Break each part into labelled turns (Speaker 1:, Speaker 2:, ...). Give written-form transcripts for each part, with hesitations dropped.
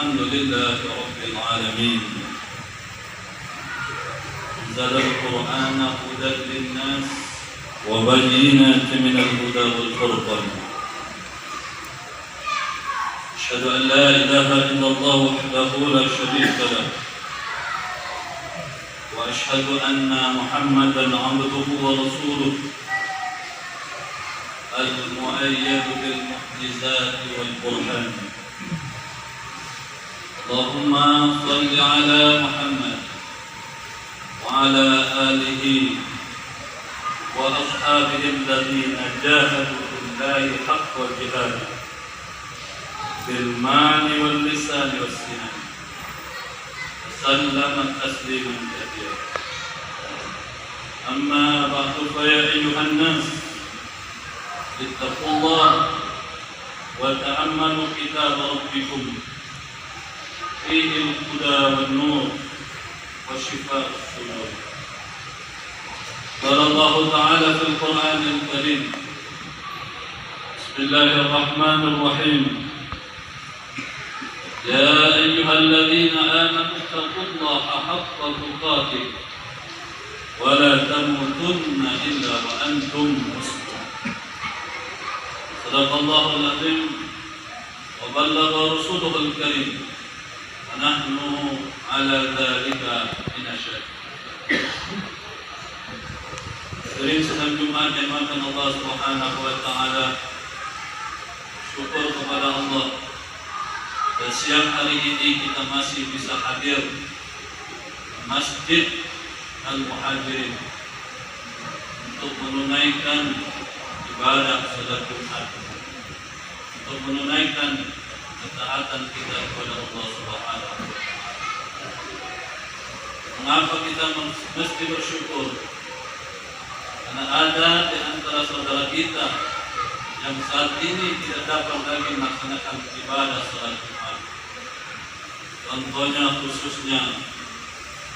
Speaker 1: الحمد لله رب العالمين. أنزل القرآن هدى للناس وبينات من الهدى والفرقان. أشهد أن لا إله إلا الله وحده لا شريك له، وأشهد أن محمدا عبده ورسوله المؤيد بالمعجزات والبرهان. اللهم صل على محمد وعلى آله وأصحابه الذين جاهدوا في الله حق جهاده بالمال واللسان والسنان، وسلم تسليما كثيرا. أما بعد، فيا أيها الناس اتقوا الله وتأملوا كتاب ربكم، فيه الهدى والنور وشفاء الصدور. قال الله تعالى في القرآن الكريم: بسم الله الرحمن الرحيم، يا أيها الذين آمنوا اتقوا الله حق تقاته ولا تموتن إلا وأنتم مسلمون. صدق الله العظيم وبلغ رسوله الكريم، ونحن على ذلك من الشاهدين. Hadirin sedang Jumat yang dimuliakan Allah Subhanahu wa taala. Syukur kepada Allah, pada siang hari ini kita masih bisa hadir di Masjid Al-Muhajirin untuk menunaikan ibadah salat Jumat, untuk menunaikan ketaatan kita kepada Allah Subhanahu wa taala. Mengapa kita mesti bersyukur? Karena ada di antara saudara kita yang saat ini tidak dapat lagi melaksanakan ibadah salat Jumat. Contohnya khususnya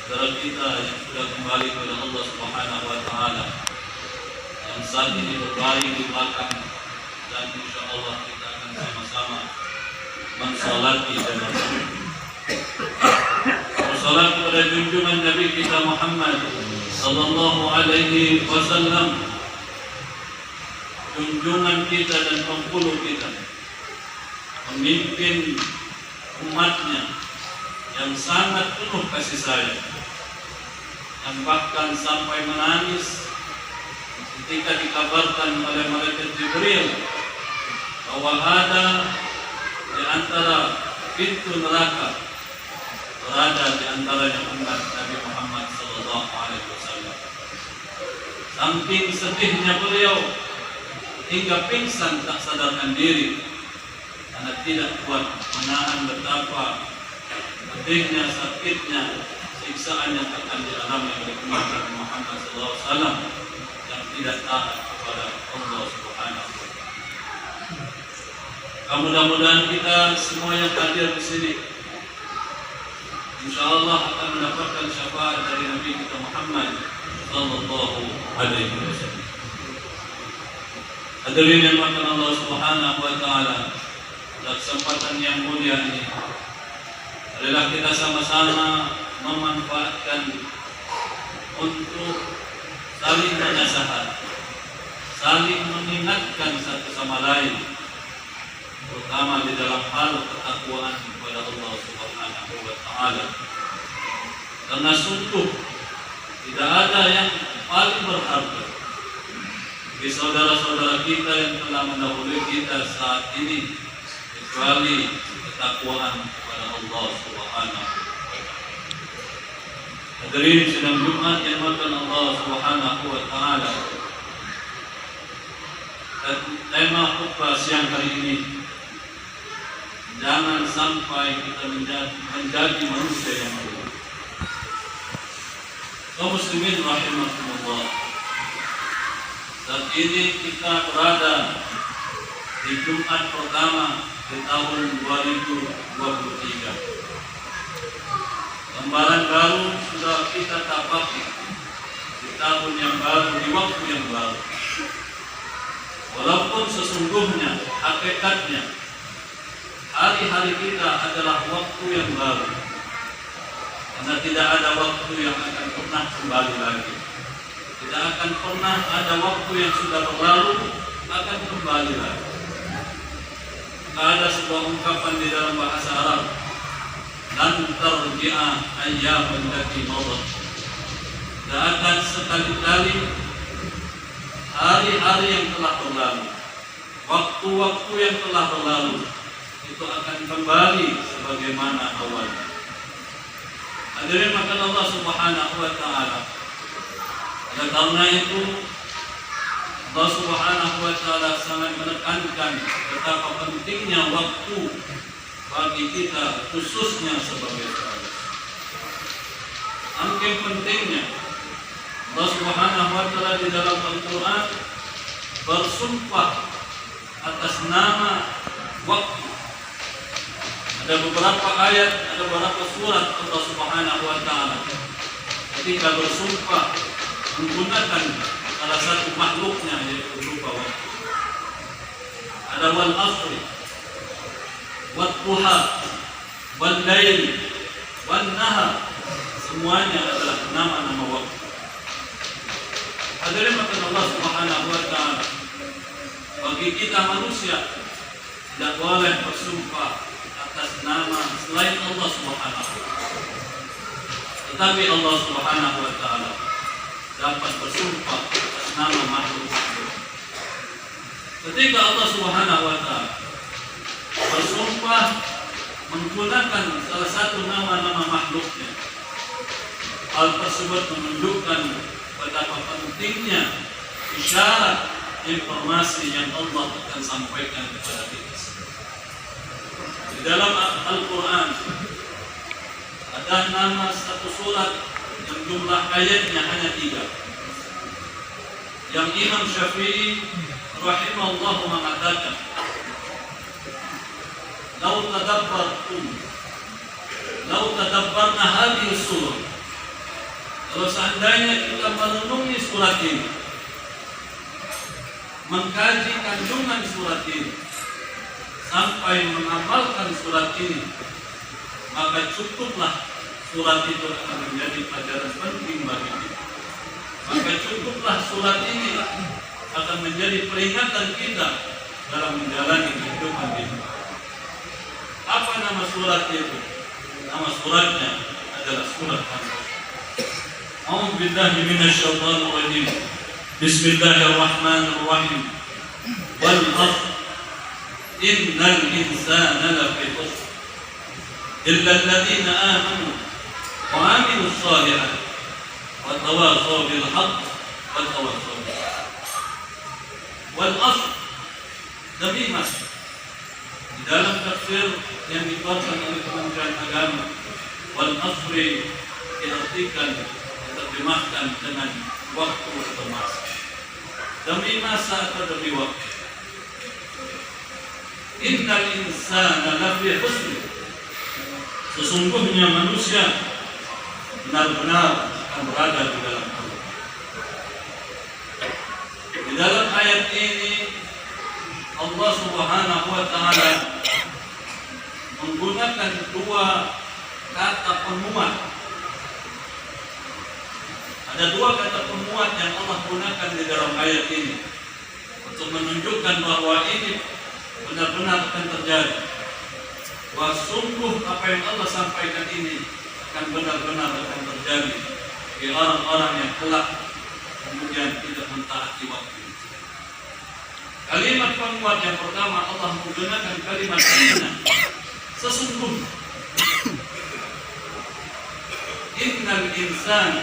Speaker 1: saudara kita yang sudah kembali kepada Allah Subhanahu wa taala, yang saat ini berbaring di belakang, dan insya Allah kita akan sama-sama mensalati dan bersalat kepada junjungan Nabi kita Muhammad sallallahu alaihi wasallam, junjungan kita dan penghulu kita, pemimpin umatnya yang sangat penuh kasih sayang, yang bahkan sampai menangis ketika dikabarkan oleh malaikat Jibril bahwa ada di antara pintu neraka berada di antaranya umat Nabi Muhammad sallallahu alaihi wasallam. Saking sedihnya beliau hingga pingsan tak sadarkan diri karena tidak kuat menahan betapa pedihnya, sakitnya, siksaan yang akan dialami oleh umat Nabi Muhammad sallallahu alaihi wasallam yang tidak taat kepada Allah Subhanahu wa taala. Mudah-mudahan kita semua yang hadir di sini insyaallah akan mendapatkan syafaat dari Nabi kita Muhammad sallallahu alaihi wasallam. Hadirin yang dimuliakan Allah Subhanahu wa taala, kesempatan yang mulia ini adalah kita sama-sama memanfaatkan untuk saling bernasihat, saling mengingatkan satu sama lain, terutama di dalam hal ketakwaan kepada Allah Subhanahu wa taala. Karena sungguh tidak ada yang paling berharga bagi saudara-saudara kita yang telah mendahului kita saat ini kecuali ketakwaan kepada Allah Subhanahu wa taala. Hadirin sidang Jumat yang dimuliakan Allah Subhanahu wa taala. Tema khutbah siang hari ini, jangan sampai kita menjadi manusia yang malu. Kaum muslimin rahimakumullah, saat ini kita berada di Jumat pertama di tahun 2023. Lembaran baru sudah kita dapati di tahun yang baru, di waktu yang baru. Walaupun sesungguhnya hakikatnya hari-hari kita adalah waktu yang baru, karena tidak ada waktu yang akan pernah kembali lagi. Tidak akan pernah ada waktu yang sudah berlalu akan kembali lagi. Ada sebuah ungkapan di dalam bahasa Arab, lan tarji'a ayyamun lati madat. Tidak akan sekali-kali hari-hari yang telah berlalu, waktu-waktu yang telah berlalu itu akan kembali sebagaimana awalnya. Hadirin maka Allah Subhanahu wa taala. Oleh karena itu Allah Subhanahu wa taala sangat menekankan betapa pentingnya waktu bagi kita, khususnya sebagai sahabat. Saking pentingnya Allah Subhanahu wa taala di dalam Al-Qur'an bersumpah atas nama waktu. Ada beberapa ayat, ada beberapa surat Allah Subhanahu wa taala ketika bersumpah menggunakan salah satu makhluknya, yaitu berupa waktu. Ada wal asri, wat duha, wal lail, wan nahar, semuanya adalah nama-nama waktu. Hadirin maka Allah Subhanahu wa taala, bagi kita manusia tidak boleh bersumpah atas nama selain Allah Subhanahu wa taala. Tetapi Allah Subhanahu wa taala dapat bersumpah atas nama makhluk. Ketika Allah Subhanahu wa taala bersumpah menggunakan salah satu nama-nama makhluknya, hal tersebut menunjukkan betapa pentingnya isyarat informasi yang Allah akan sampaikan kepada kita. Di dalam Al-Quran ada nama satu surat yang jumlah ayatnya hanya 3, yang Imam Syafi'i rahimahullah mengatakan, lau tadabbarna hadhihi surah, kalau seandainya kita merenungi surat ini, mengkaji kandungan surat ini, sampai mengamalkan surat ini, maka cukuplah surat itu akan menjadi pelajaran penting bagi kita. Maka cukuplah surat ini akan menjadi peringatan kita dalam menjalani kehidupan ini. Apa nama surat itu? Nama suratnya adalah surat Al-Asr. A'udzu billahi minasyaitonir rajim. Bismillahirrahmanirrahim. Wal 'asr innal insana lafi khusr illa alladziina aamanu wa 'amilus shaalihati wa tawassaw bil haqq wa tawassaw bis sabr. Wal 'asr, demi masa. Di dalam tafsir yang dikeluarkan oleh Kementerian Agama, wal 'asri diartikan, diterjemahkan dengan waktu atau masa. Demi masa atau demi waktu. Innal insana lafi khusr, sesungguhnya manusia benar-benar akan berada di dalam khusr. Di dalam ayat ini Allah Subhanahu wa taala menggunakan 2 kata penguat. Ada 2 kata penguat yang Allah gunakan di dalam ayat ini untuk menunjukkan bahwa ini benar-benar akan terjadi. Wah, sungguh apa yang Allah sampaikan ini akan benar-benar akan terjadi bagi orang-orang yang kelak kemudian tidak mentaati waktu. Kalimat penguat yang pertama Allah menggunakan kalimat inna, sesungguhnya. Innal insana.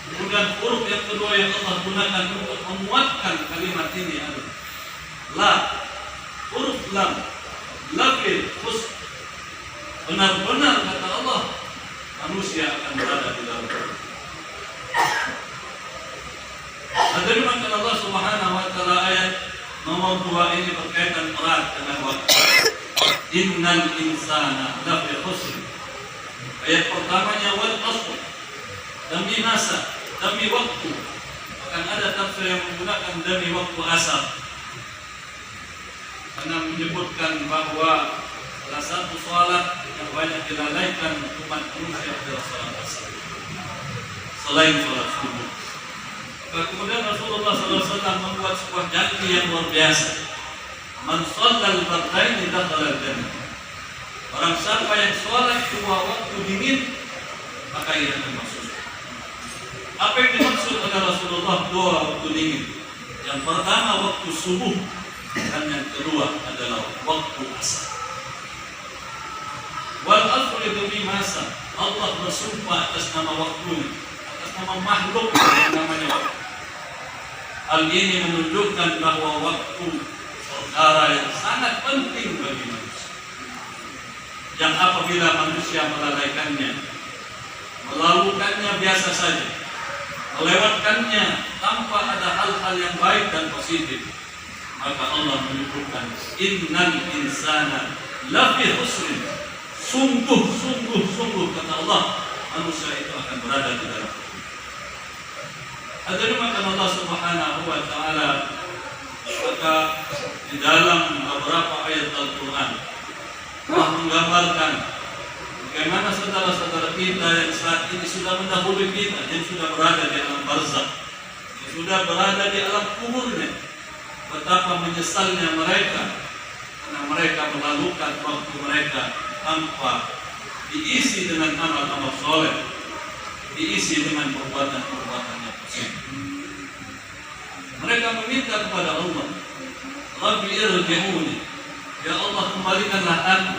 Speaker 1: Kemudian huruf yang kedua yang Allah gunakan untuk menguatkan kalimat ini adalah la, huruf lam, lafi khusr. Benar-benar kata Allah, manusia akan berada di dalam khusr. Hadirin maka Allah Subhanahu wa taala ayat nomor 2 ini berkaitan erat dengan waktu. Innal insana lafi khusr. Ayat pertamanya wal 'asr, demi masa, demi waktu. Akan ada tafsir yang menggunakan demi waktu asar, karena menyebutkan bahwa salah satu sholat yang banyak dilalaikan umat manusia adalah sholat asar, selain sholat subuh. Kemudian Rasulullah SAW membuat sebuah janji yang luar biasa. Man shallal fardaini dakhala al-jannah. Orang siapa yang sholat dua waktu dingin, maka ia akan masuk. Apa yang dimaksud oleh Rasulullah dua waktu dingin? Yang pertama waktu subuh, dan yang kedua adalah waktu asar. Wal asr demi masa. Allah bersumpah atas nama waktunya, atas nama makhluk yang namanya waktu. Hal ini menunjukkan bahwa waktu perkara yang sangat penting bagi manusia, yang apabila manusia melalaikannya, melakukannya biasa saja, melewatkannya tanpa ada hal-hal yang baik dan positif, maka Allah menyebutkan innal insana lafi khusrin. Sungguh kata Allah, manusia itu akan berada di dalam. Hadirin maka Allah Subhanahu wa taala maka di dalam beberapa ayat Al-Qur'an telah menggambarkan bagaimana saudara-saudara kita yang saat ini sudah mendahului kita, yang sudah berada di alam barzakh, yang sudah berada di alam kuburnya, betapa menyesalnya mereka karena mereka melalukan waktu mereka tanpa diisi dengan amal-amal soleh, diisi dengan perbuatan-perbuatan yang positif. Mereka meminta kepada Allah, Rabbi irji'uni, ya Allah kembalikanlah aku,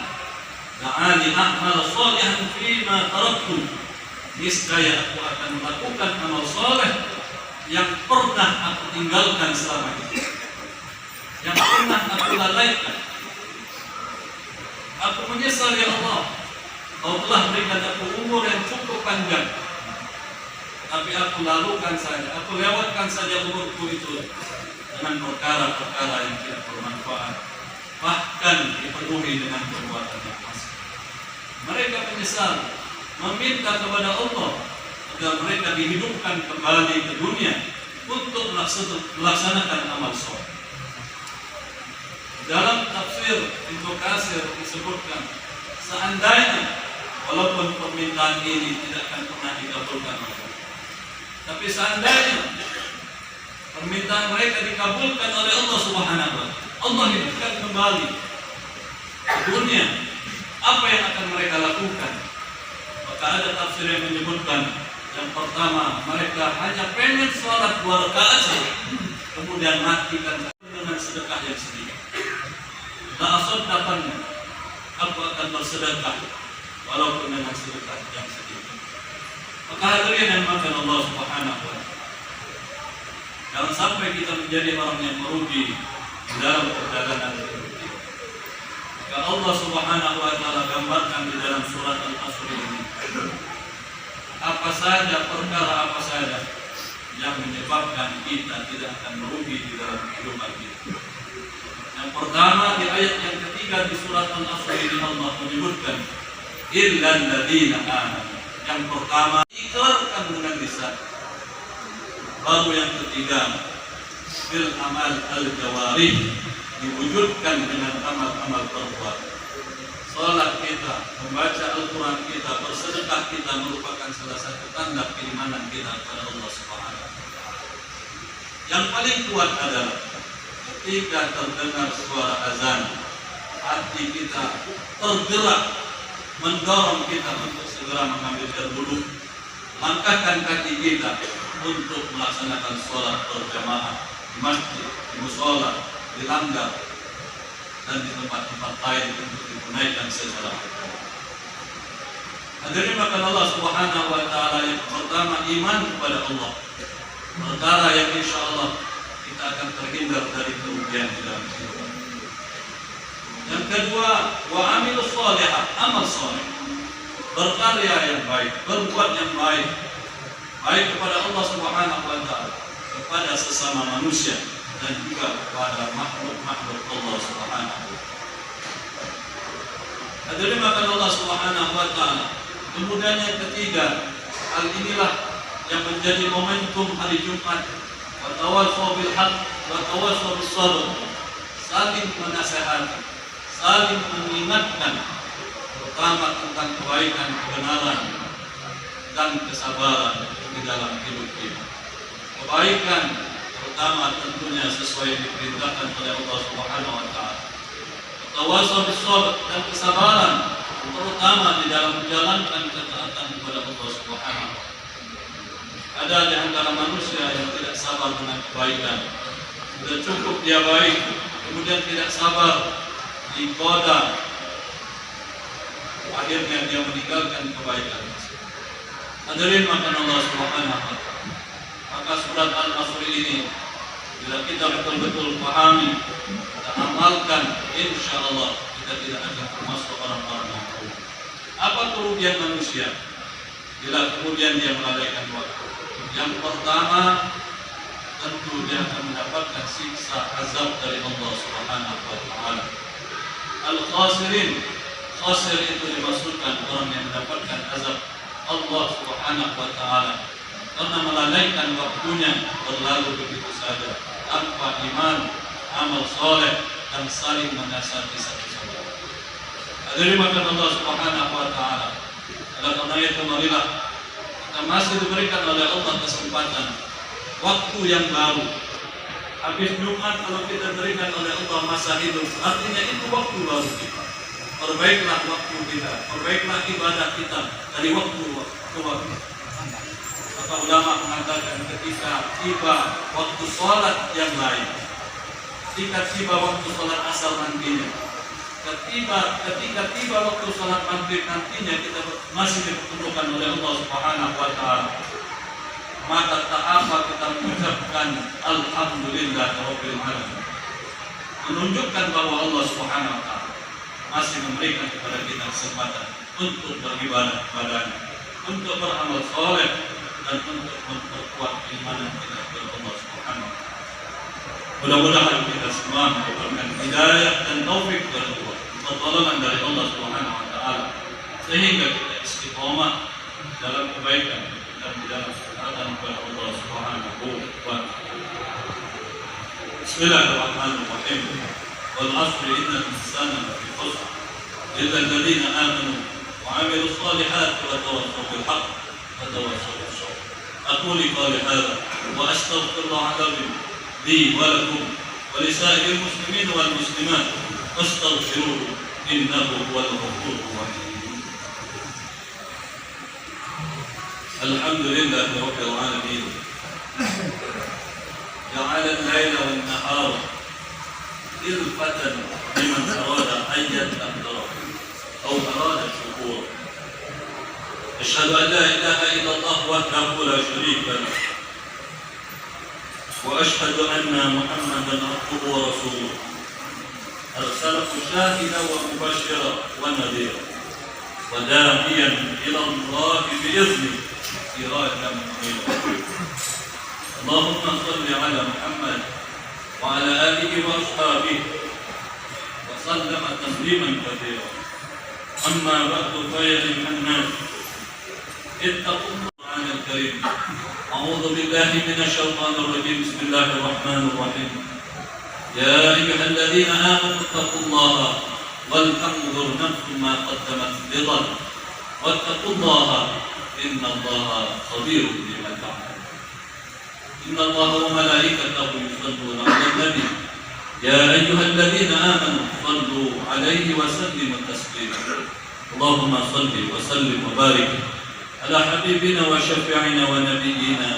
Speaker 1: la'ali a'mal shalihan fima taraktu, niscaya aku akan melakukan amal soleh yang pernah aku tinggalkan selama ini, yang pernah aku lalaikan. Aku menyesal ya Allah, Kau telah berikan aku umur yang cukup panjang, tapi aku lalukan saja, aku lewatkan saja umurku itu dengan perkara-perkara yang tidak bermanfaat, bahkan dipenuhi dengan perbuatan yang fasik. Mereka menyesal, meminta kepada Allah agar mereka dihidupkan kembali ke dunia untuk melaksanakan amal soleh. Dalam tafsir Ibnu Katsir disebutkan, seandainya walaupun permintaan ini tidak akan pernah dikabulkan oleh Allah, tapi seandainya permintaan mereka dikabulkan oleh Allah Subhanahu wa taala, Allah hidupkan kembali ke dunia, apa yang akan mereka lakukan? Maka ada tafsir yang menyebutkan, yang pertama, mereka hanya pengen sholat 2 rakaat saja, kemudian matikan dengan sedekah yang sedikit. La'asaddaqanna, aku akan bersedekah walaupun dengan sedekah yang sedikit. Maka hadirin yang dimuliakan Allah Subhanahu wa taala, jangan sampai kita menjadi orang yang merugi di dalam perjalanan hidup kita. Maka Allah Subhanahu wa taala gambarkan di dalam surat Al-Asr ini apa saja, perkara apa saja yang menyebabkan kita tidak akan merugi di dalam kehidupan kita. Yang pertama, di ayat yang ketiga di surat Al-Asr ini Allah menyebutkan illal ladzina amanu. Yang pertama, ikrarkan dengan lisan. Baru yang ketiga, bil amal al-jawarih, diwujudkan dengan amal-amal perbuatan. Salat kita, membaca Al-Quran kita, bersedekah kita merupakan salah satu tanda keimanan kita kepada Allah Subhanahu wa taala. Yang paling kuat adalah ketika terdengar suara azan, hati kita tergerak, mendorong kita untuk segera mengambil air wudhu, langkahkan kaki kita untuk melaksanakan sholat berjamaah di masjid, di mushola, di langgar, dan di tempat-tempat lain untuk ditunaikan secara berjamaah. Hadirin maka Allah Subhanahu wa taala, yang pertama iman kepada Allah, perkara yang insya Allah kita akan terhindar dari kerugian di dalam kehidupan. Yang kedua, wa amilus sholihah, amal soleh, berkarya yang baik, berbuat yang baik, baik kepada Allah Subhanahu wa taala, kepada sesama manusia, dan juga kepada makhluk-makhluk Allah Subhanahu wa taala. Hadirin maka Allah Subhanahu wa taala. Kemudian yang ketiga, hal inilah yang menjadi momentum hari Jumat, wa tawassaw bil haqq wa tawassaw bis sabr, saling menasihati, saling mengingatkan, terutama tentang kebaikan, kebenaran, dan kesabaran di dalam hidup kita. Kebaikan terutama tentunya sesuai yang diperintahkan oleh Allah Subhanahu wa taala. Tawasau bis-sabr dan kesabaran terutama di dalam menjalankan ketaatan kepada Allah Subhanahu wa taala. Ada di antara manusia yang tidak sabar dengan kebaikan. Sudah cukup dia baik, kemudian tidak sabar, digoda, akhirnya dia meninggalkan kebaikan. Hadirin makan Allah Subhanahu wa taala. Maka surat Al-Asr ini bila kita betul-betul pahami dan amalkan, insya Allah kita tidak akan termasuk orang-orang yang rugi. Apa kerugian manusia bila kemudian dia melalaikan waktu? Yang pertama, tentu dia akan mendapatkan siksa azab dari Allah Subhanahu wa taala. Al-khasirin, khasir itu dimaksudkan orang yang mendapatkan azab Allah Subhanahu wa taala karena melalaikan waktunya, berlalu begitu saja tanpa iman, amal soleh, dan saling menasihati satu sama lain. Hadirin makan Allah Subhanahu wa taala. Oleh karena itu marilah kita masih diberikan oleh Allah kesempatan waktu yang baru. Habis Jumat kalau kita berikan oleh Allah masa hidup, artinya itu waktu baru kita. Perbaiklah waktu kita, perbaiklah ibadah kita dari waktu ke waktu. Maka ulama mengatakan ketika tiba waktu sholat yang lain, ketika tiba waktu sholat asar nantinya, ketika tiba waktu sholat maghrib nantinya, kita masih dipertemukan oleh Allah Subhanahu wa taala. Maka tak apa kita mengucapkan alhamdulillah rabbil alamin, menunjukkan bahwa Allah Subhanahu wa taala masih memberikan kepada kita kesempatan untuk beribadah kepadanya, untuk beramal soleh, dan untuk memperkuat keimanan kita kepada Allah Subhanahu wa taala. Mudah-mudahan kita semua mendapatkan hidayah dan taufik dari Allah, pertolongan dari Allah Subhanahu wa taala, sehingga kita istiqomah dalam kebaikan dan di dalam ketaatan kepada Allah Subhanahu wa taala. Bismillahirrahmanirrahim. Wal 'asri innal insana lafi khusr illa alladhina amanu wa 'amilus salihati wa tawassaw bil haqq wa tawassaw bis sabr. أقول قولي هذا وأستغفر الله العظيم لي ولكم ولسائر المسلمين والمسلمات فاستغفروه إنه هو الغفور الرحيم. الحمد لله رب العالمين جعل الليل والنهار خلفة لمن أراد أن يتأخر أو أراد الشكور. أشهد أن لا إله إلا الله وحده لا شريك له وأشهد أن محمدا عبده ورسوله أرسله شاهدا ومبشرا ونذيرا وداعيا إلى الله بإذنه سراجا منيرا. اللهم صل على محمد وعلى آله وأصحابه وسلم تسليما كثيرا. أما بعد فيا أيها الناس اتقوا القرآن الكريم. أعوذ بالله من الشيطان الرجيم. بسم الله الرحمن الرحيم. يا أيها الذين آمنوا اتقوا الله ولتنظر نفس ما قدمت لغد واتقوا الله إن الله خبير بما تعملون. إن الله وملائكته يصلون على النبي يا أيها الذين آمنوا صلوا عليه وسلموا تسليما. اللهم صل وسلم وبارك على حبيبنا وشفيعنا ونبينا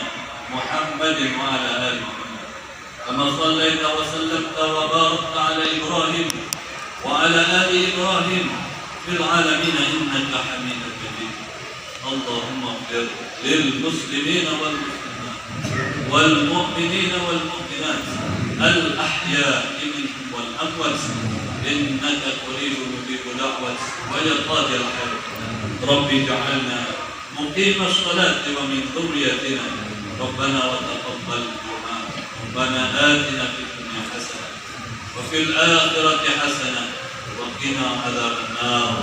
Speaker 1: محمد وعلى آل محمد كما صليت وسلمت وباركت على إبراهيم وعلى آل إبراهيم في العالمين إنك حميد مجيد. اللهم اغفر للمسلمين والمسلمات والمؤمنين والمؤمنات الأحياء منهم والأموات إنك قريب مجيب دعوة ويا قادر الحياة. ربي اجعلنا مقيم الصلاة ومن ذريتنا ربنا وتقبل دعاء. ربنا آتنا في الدنيا حسنة وفي الآخرة حسنة وقنا عذاب النار.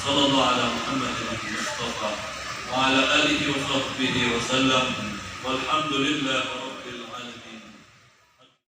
Speaker 1: صلى الله على محمد المصطفى وعلى آله وصحبه وسلم والحمد لله.